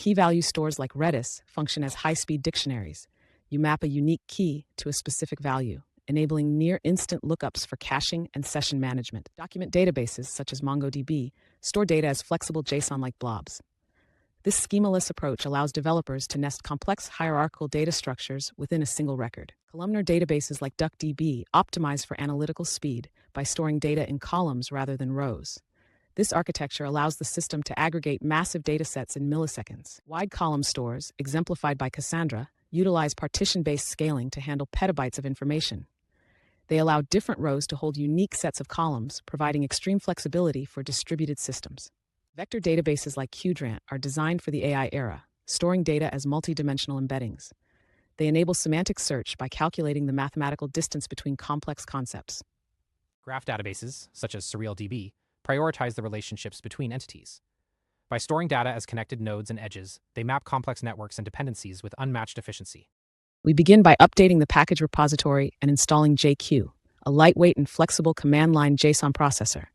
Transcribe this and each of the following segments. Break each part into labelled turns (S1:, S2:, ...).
S1: key-value stores like Redis function as high-speed dictionaries. You map a unique key to a specific value, enabling near-instant lookups for caching and session management. Document databases, such as MongoDB, store data as flexible JSON-like blobs. This schemaless approach allows developers to nest complex hierarchical data structures within a single record. Columnar databases like DuckDB optimize for analytical speed by storing data in columns rather than rows. This architecture allows the system to aggregate massive datasets in milliseconds. Wide column stores, exemplified by Cassandra, utilize partition-based scaling to handle petabytes of information. They allow different rows to hold unique sets of columns, providing extreme flexibility for distributed systems. Vector databases like Qdrant are designed for the AI era, storing data as multidimensional embeddings. They enable semantic search by calculating the mathematical distance between complex concepts.
S2: Graph databases, such as SerialDB, prioritize the relationships between entities. By storing data as connected nodes and edges, they map complex networks and dependencies with unmatched efficiency.
S1: We begin by updating the package repository and installing JQ, a lightweight and flexible command-line JSON processor.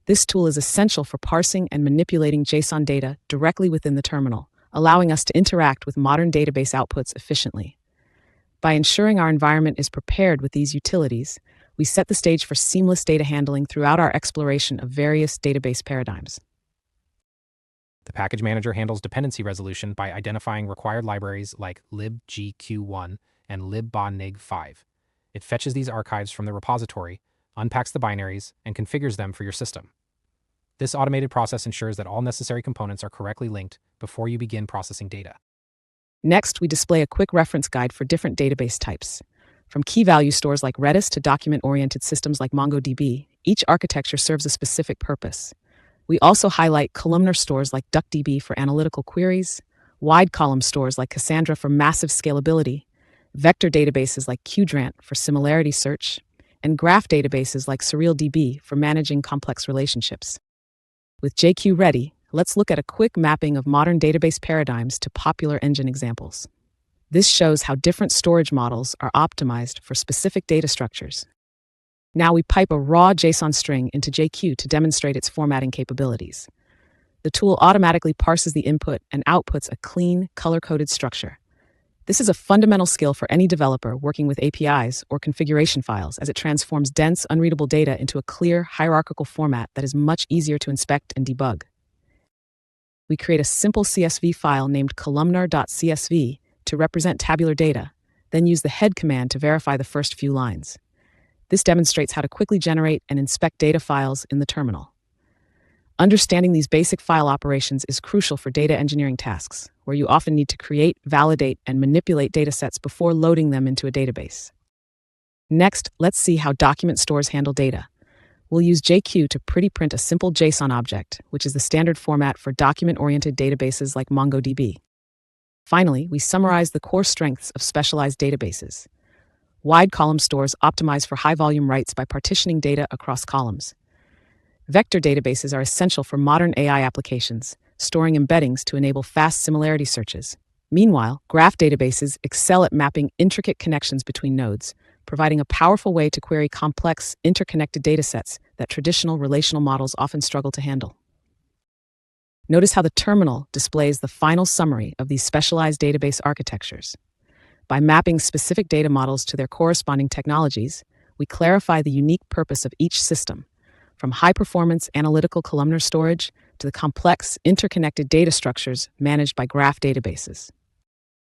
S1: This tool is essential for parsing and manipulating JSON data directly within the terminal, allowing us to interact with modern database outputs efficiently. By ensuring our environment is prepared with these utilities, we set the stage for seamless data handling throughout our exploration of various database paradigms.
S2: The package manager handles dependency resolution by identifying required libraries like libgq1 and libbanig5. It fetches these archives from the repository, unpacks the binaries, and configures them for your system. This automated process ensures that all necessary components are correctly linked before you begin processing data.
S1: Next, we display a quick reference guide for different database types. From key-value stores like Redis to document-oriented systems like MongoDB, each architecture serves a specific purpose. We also highlight columnar stores like DuckDB for analytical queries, wide column stores like Cassandra for massive scalability, vector databases like Qdrant for similarity search, and graph databases like SerialDB for managing complex relationships. With JQ ready, let's look at a quick mapping of modern database paradigms to popular engine examples. This shows how different storage models are optimized for specific data structures. Now we pipe a raw JSON string into JQ to demonstrate its formatting capabilities. The tool automatically parses the input and outputs a clean, color-coded structure. This is a fundamental skill for any developer working with APIs or configuration files, as it transforms dense, unreadable data into a clear, hierarchical format that is much easier to inspect and debug. We create a simple CSV file named columnar.csv to represent tabular data, then use the head command to verify the first few lines. This demonstrates how to quickly generate and inspect data files in the terminal. Understanding these basic file operations is crucial for data engineering tasks, where you often need to create, validate, and manipulate datasets before loading them into a database. Next, let's see how document stores handle data. We'll use JQ to pretty print a simple JSON object, which is the standard format for document-oriented databases like MongoDB. Finally, we summarize the core strengths of specialized databases. Wide column stores optimize for high-volume writes by partitioning data across columns. Vector databases are essential for modern AI applications, storing embeddings to enable fast similarity searches. Meanwhile, graph databases excel at mapping intricate connections between nodes, providing a powerful way to query complex, interconnected datasets that traditional relational models often struggle to handle. Notice how the terminal displays the final summary of these specialized database architectures. By mapping specific data models to their corresponding technologies, we clarify the unique purpose of each system, from high-performance analytical columnar storage to the complex, interconnected data structures managed by graph databases.